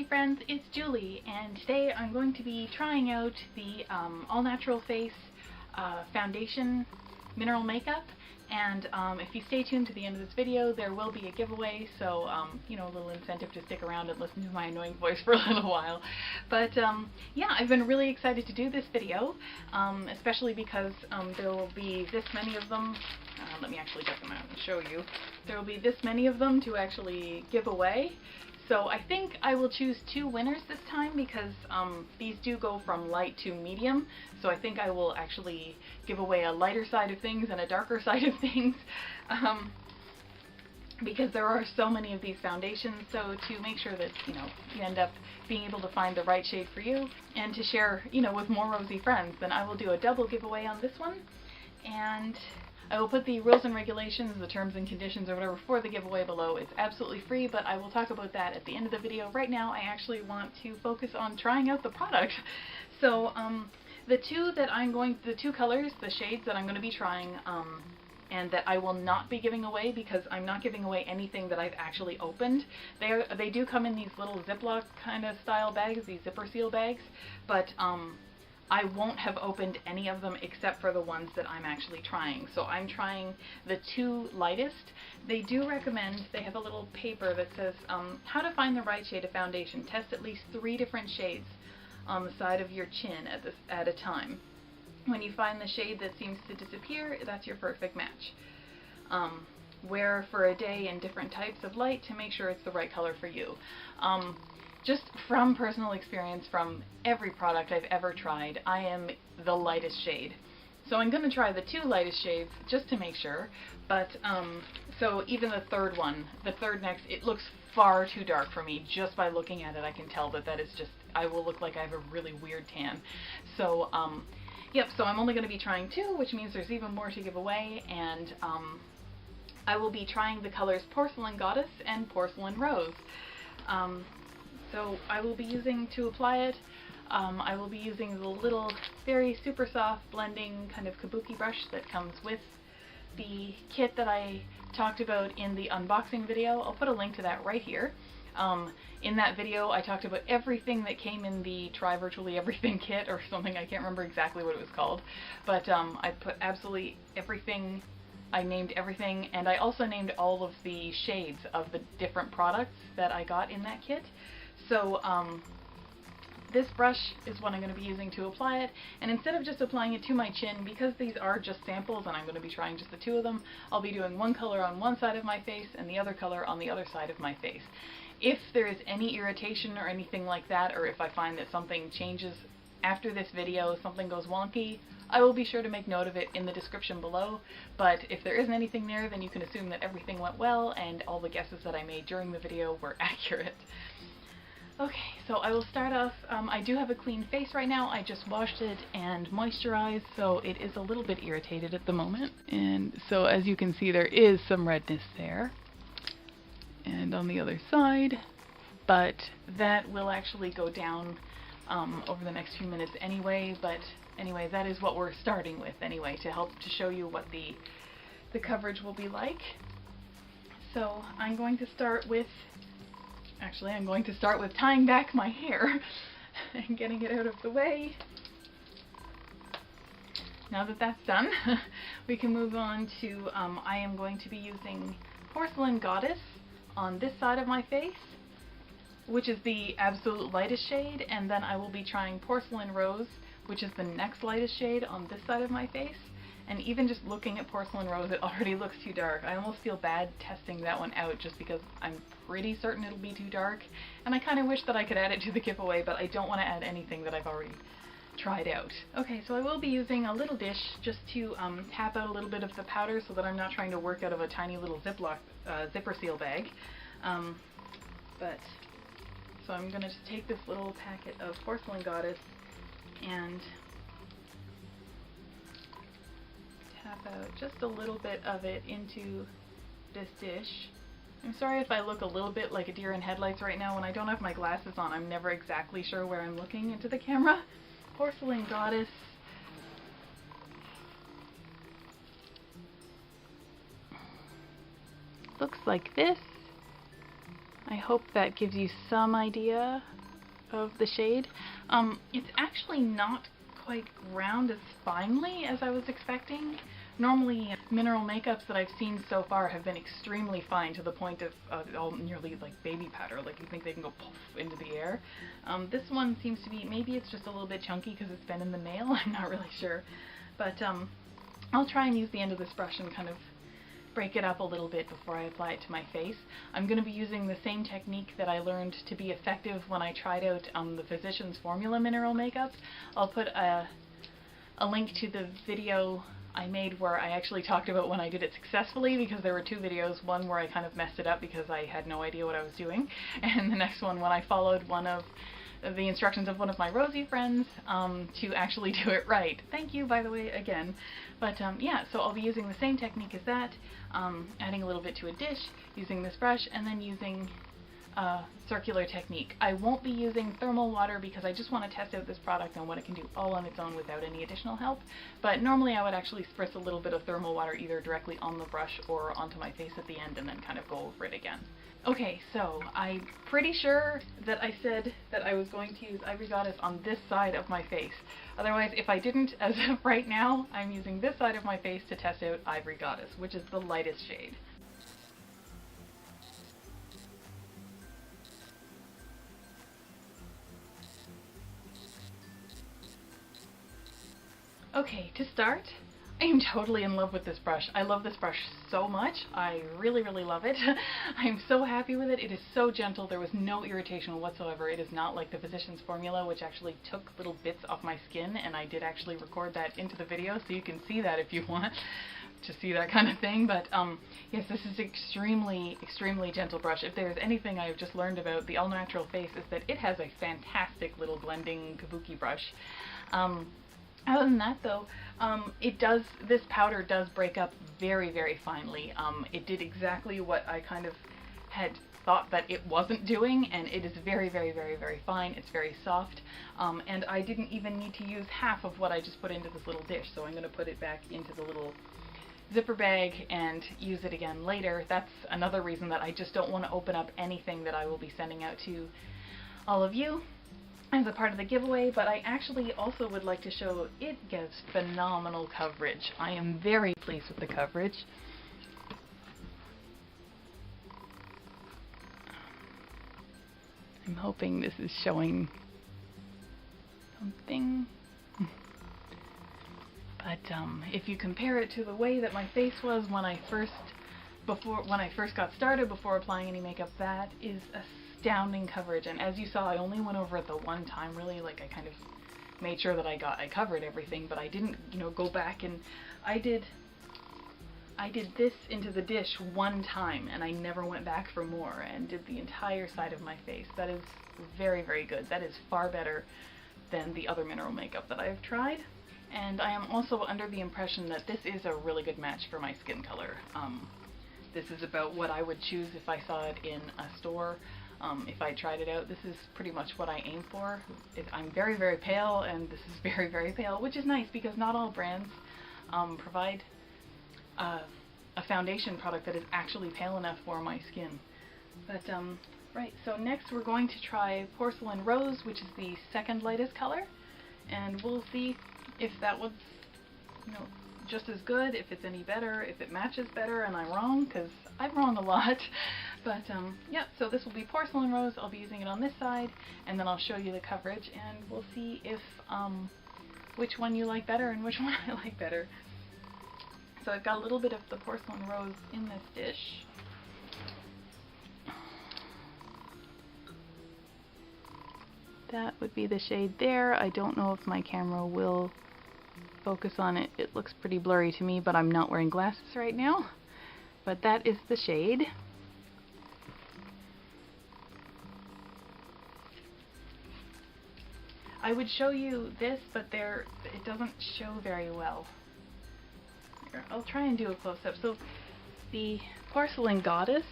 friends, it's Julie, and today I'm going to be trying out the All Natural Face Foundation Mineral Makeup. And if you stay tuned to the end of this video, there will be a giveaway, so you know, a little incentive to stick around and listen to my annoying voice for a little while. But yeah, I've been really excited to do this video, especially because there will be this many of them. Let me actually get them out and show you. There will be this many of them to actually give away. So I think I will choose 2 winners this time because these do go from light to medium. So I think I will actually give away a lighter side of things and a darker side of things because there are so many of these foundations. So to make sure that, you know, you end up being able to find the right shade for you and to share, you know, with more Rosy friends, then I will do a double giveaway on this one. And I will put the rules and regulations, the terms and conditions or whatever for the giveaway below. It's absolutely free, but I will talk about that at the end of the video. Right now I actually want to focus on trying out the product. So the two colors, the shades that I'm going to be trying and that I will not be giving away because I'm not giving away anything that I've actually opened. They do come in these little Ziploc kind of style bags, these zipper seal bags, but I won't have opened any of them except for the ones that I'm actually trying. So I'm trying the 2 lightest. They do recommend, they have a little paper that says how to find the right shade of foundation. Test at least 3 different shades on the side of your chin at a time. When you find the shade that seems to disappear, that's your perfect match. Wear for a day in different types of light to make sure it's the right color for you. Just from personal experience from every product I've ever tried, I am the lightest shade. So I'm going to try the 2 lightest shades just to make sure, but so even the third one, the third next, it looks far too dark for me. Just by looking at it I can tell that is just, I will look like I have a really weird tan. So yep, so I'm only going to be trying 2, which means there's even more to give away, and I will be trying the colors Porcelain Goddess and Porcelain Rose. So I will be using, to apply it, I will be using the little very super soft blending kind of kabuki brush that comes with the kit that I talked about in the unboxing video. I'll put a link to that right here. In that video I talked about everything that came in the Try Virtually Everything kit or something, I can't remember exactly what it was called, but I put absolutely everything. I named everything, and I also named all of the shades of the different products that I got in that kit. So this brush is what I'm going to be using to apply it, and instead of just applying it to my chin, because these are just samples and I'm going to be trying just the 2 of them, I'll be doing one color on one side of my face and the other color on the other side of my face. If there is any irritation or anything like that, or if I find that something changes after this video, something goes wonky, I will be sure to make note of it in the description below. But if there isn't anything there, then you can assume that everything went well and all the guesses that I made during the video were accurate. Okay, so I will start off, I do have a clean face right now. I just washed it and moisturized, so it is a little bit irritated at the moment. And so as you can see, there is some redness there. And on the other side, but that will actually go down over the next few minutes anyway. But anyway, that is what we're starting with anyway, to help to show you what the coverage will be like. So I'm going to start with, actually I'm going to start with tying back my hair and getting it out of the way. Now that that's done, we can move on to, I am going to be using Porcelain Goddess on this side of my face, which is the absolute lightest shade, and then I will be trying Porcelain Rose, which is the next lightest shade, on this side of my face. And even just looking at Porcelain Rose, it already looks too dark. I almost feel bad testing that one out just because I'm pretty certain it'll be too dark, and I kind of wish that I could add it to the giveaway, but I don't want to add anything that I've already tried out. Okay, so I will be using a little dish just to tap out a little bit of the powder so that I'm not trying to work out of a tiny little Ziploc zipper seal bag. So I'm going to just take this little packet of Porcelain Goddess and tap out just a little bit of it into this dish. I'm sorry if I look a little bit like a deer in headlights right now. When I don't have my glasses on, I'm never exactly sure where I'm looking into the camera. Porcelain Goddess. Looks like this. I hope that gives you some idea of the shade. It's actually not quite ground as finely as I was expecting. Normally, mineral makeups that I've seen so far have been extremely fine to the point of all nearly like baby powder, like you think they can go poof into the air. This one seems to be, maybe it's just a little bit chunky because it's been in the mail, I'm not really sure. But I'll try and use the end of this brush and kind of break it up a little bit before I apply it to my face. I'm going to be using the same technique that I learned to be effective when I tried out the Physicians Formula mineral makeups. I'll put a link to the video I made where I actually talked about when I did it successfully, because there were two videos, one where I kind of messed it up because I had no idea what I was doing, and the next one when I followed one of the instructions of one of my Rosy friends to actually do it right. Thank you, by the way, again. But yeah, so I'll be using the same technique as that, adding a little bit to a dish, using this brush, and then using circular technique. I won't be using thermal water because I just want to test out this product on what it can do all on its own without any additional help. But normally I would actually spritz a little bit of thermal water either directly on the brush or onto my face at the end and then kind of go over it again. Okay, so I'm pretty sure that I said that I was going to use Ivory Goddess on this side of my face. Otherwise, if I didn't, as of right now, I'm using this side of my face to test out Ivory Goddess, which is the lightest shade. Okay, to start, I am totally in love with this brush. I love this brush so much. I really, really love it. I'm so happy with it. It is so gentle. There was no irritation whatsoever. It is not like the Physicians Formula, which actually took little bits off my skin, and I did actually record that into the video, so you can see that if you want to see that kind of thing. But yes, this is extremely, extremely gentle brush. If there's anything I've just learned about the All Natural face is that it has a fantastic little blending kabuki brush. Other than that, though, this powder does break up very, very finely. It did exactly what I kind of had thought that it wasn't doing, and it is very, very, very, very fine. It's very soft, and I didn't even need to use half of what I just put into this little dish, so I'm going to put it back into the little zipper bag and use it again later. That's another reason that I just don't want to open up anything that I will be sending out to all of you as a part of the giveaway, but I actually also would like to show it gives phenomenal coverage. I am very pleased with the coverage. I'm hoping this is showing something. But if you compare it to the way that my face was when I first got started, before applying any makeup, that is astounding coverage. And as you saw, I only went over it the one time, really. Like, I kind of made sure that I covered everything, but I didn't, go back, and I did this into the dish one time, and I never went back for more and did the entire side of my face. That is very, very good. That is far better than the other mineral makeup that I have tried. And I am also under the impression that this is a really good match for my skin color. This is about what I would choose if I saw it in a store. If I tried it out, this is pretty much what I aim for. I'm very, very pale, and this is very, very pale, which is nice because not all brands provide a foundation product that is actually pale enough for my skin. But right, so next we're going to try Porcelain Rose, which is the second lightest color, and we'll see if that was, just as good, if it's any better, if it matches better, and I'm wrong, because I'm wrong a lot. But yeah, so this will be Porcelain Rose. I'll be using it on this side, and then I'll show you the coverage, and we'll see if which one you like better and which one I like better. So I've got a little bit of the Porcelain Rose in this dish. That would be the shade there. I don't know if my camera will focus on it. It looks pretty blurry to me, but I'm not wearing glasses right now. But that is the shade. I would show you this, but it doesn't show very well. Here, I'll try and do a close-up. So the Porcelain Goddess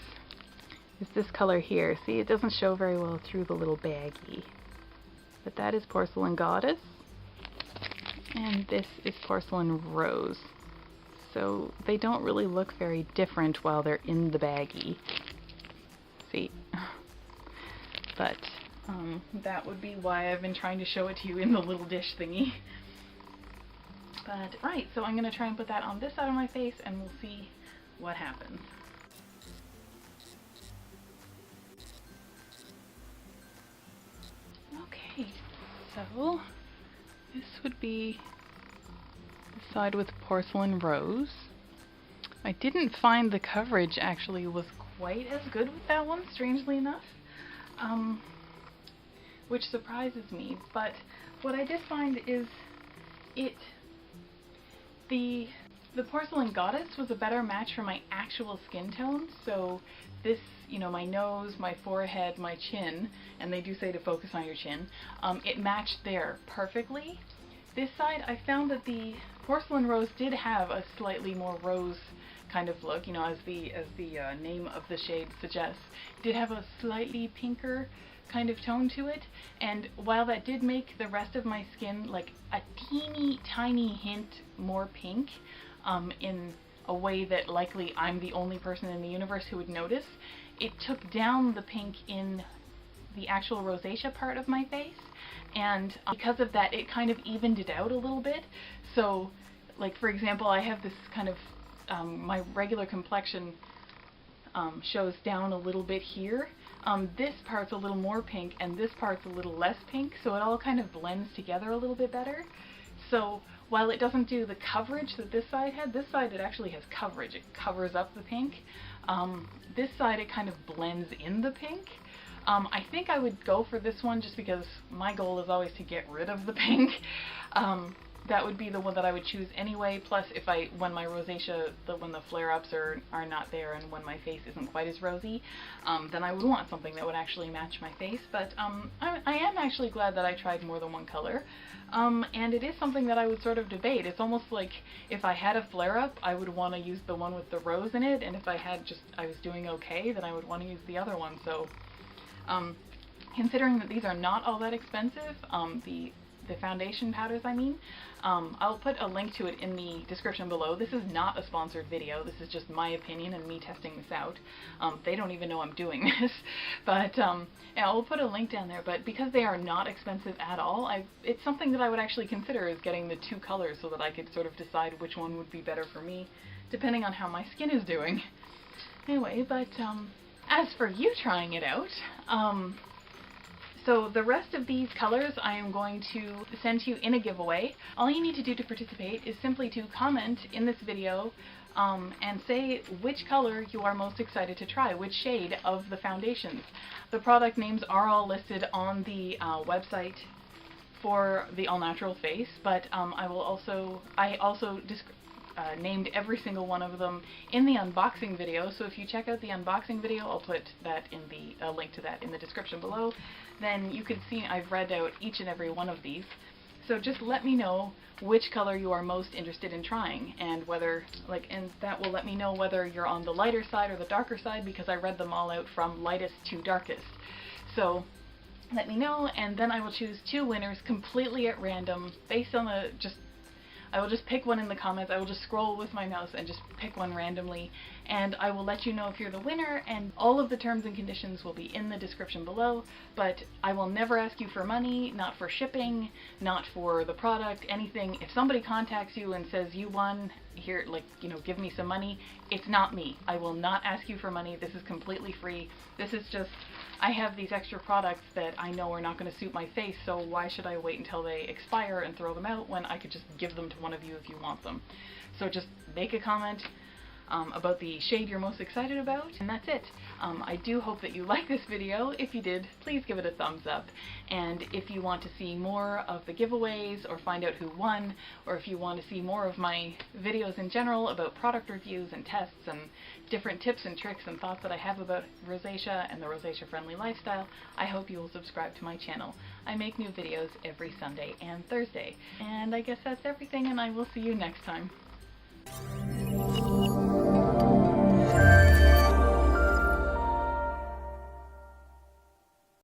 is this color here. See, it doesn't show very well through the little baggie. But that is Porcelain Goddess. And this is Porcelain Rose. So they don't really look very different while they're in the baggie. See? But that would be why I've been trying to show it to you in the little dish thingy. But, right, so I'm going to try and put that on this side of my face, and we'll see what happens. Okay, so this would be the side with porcelain rose. I didn't find the coverage actually was quite as good with that one, strangely enough, which surprises me. But what I did find is the porcelain goddess was a better match for my actual skin tone. So this, you know, my nose, my forehead, my chin, and they do say to focus on your chin, it matched there perfectly. This side, I found that the porcelain rose did have a slightly more rose kind of look, you know, as the name of the shade suggests. It did have a slightly pinker kind of tone to it, and while that did make the rest of my skin like a teeny tiny hint more pink, in a way that likely I'm the only person in the universe who would notice, it took down the pink in the actual rosacea part of my face, and because of that it kind of evened it out a little bit. So, like, for example, I have this kind of my regular complexion shows down a little bit here. This part's a little more pink and this part's a little less pink, so it all kind of blends together a little bit better. So while it doesn't do the coverage that this side had, this side it actually has coverage. It covers up the pink. This side it kind of blends in the pink. I think I would go for this one just because my goal is always to get rid of the pink. That would be the one that I would choose anyway. Plus, when my rosacea, when the flare-ups are not there and when my face isn't quite as rosy, then I would want something that would actually match my face. But I am actually glad that I tried more than one color. And it is something that I would sort of debate. It's almost like if I had a flare-up, I would want to use the one with the rose in it, and if I was doing okay, then I would want to use the other one. So, considering that these are not all that expensive, the foundation powders, I mean, I'll put a link to it in the description below. This is not a sponsored video. This is just my opinion and me testing this out. They don't even know I'm doing this, but yeah, I'll put a link down there. But because they are not expensive at all, it's something that I would actually consider, is getting the two colors so that I could sort of decide which one would be better for me, depending on how my skin is doing. Anyway, but as for you trying it out, so the rest of these colors I am going to send to you in a giveaway. All you need to do to participate is simply to comment in this video and say which color you are most excited to try, which shade of the foundations. The product names are all listed on the website for the All Natural Face, but I also named every single one of them in the unboxing video. So if you check out the unboxing video, I'll put that in a link to that in the description below. Then you can see I've read out each and every one of these. So just let me know which color you are most interested in trying, and and that will let me know whether you're on the lighter side or the darker side, because I read them all out from lightest to darkest. So let me know, and then I will choose two winners completely at random based on I will just pick one in the comments. I will just scroll with my mouse and just pick one randomly, and I will let you know if you're the winner, and all of the terms and conditions will be in the description below. But I will never ask you for money, not for shipping, not for the product, anything. If somebody contacts you and says you won, here, give me some money, it's not me. I will not ask you for money. This is completely free. This is just, I have these extra products that I know are not going to suit my face, so why should I wait until they expire and throw them out when I could just give them to one of you if you want them. So just make a comment about the shade you're most excited about, and that's it. I do hope that you like this video. If you did, please give it a thumbs up, and if you want to see more of the giveaways or find out who won, or if you want to see more of my videos in general about product reviews and tests and different tips and tricks and thoughts that I have about rosacea and the rosacea-friendly lifestyle, I hope you will subscribe to my channel. I make new videos every Sunday and Thursday. And I guess that's everything, and I will see you next time.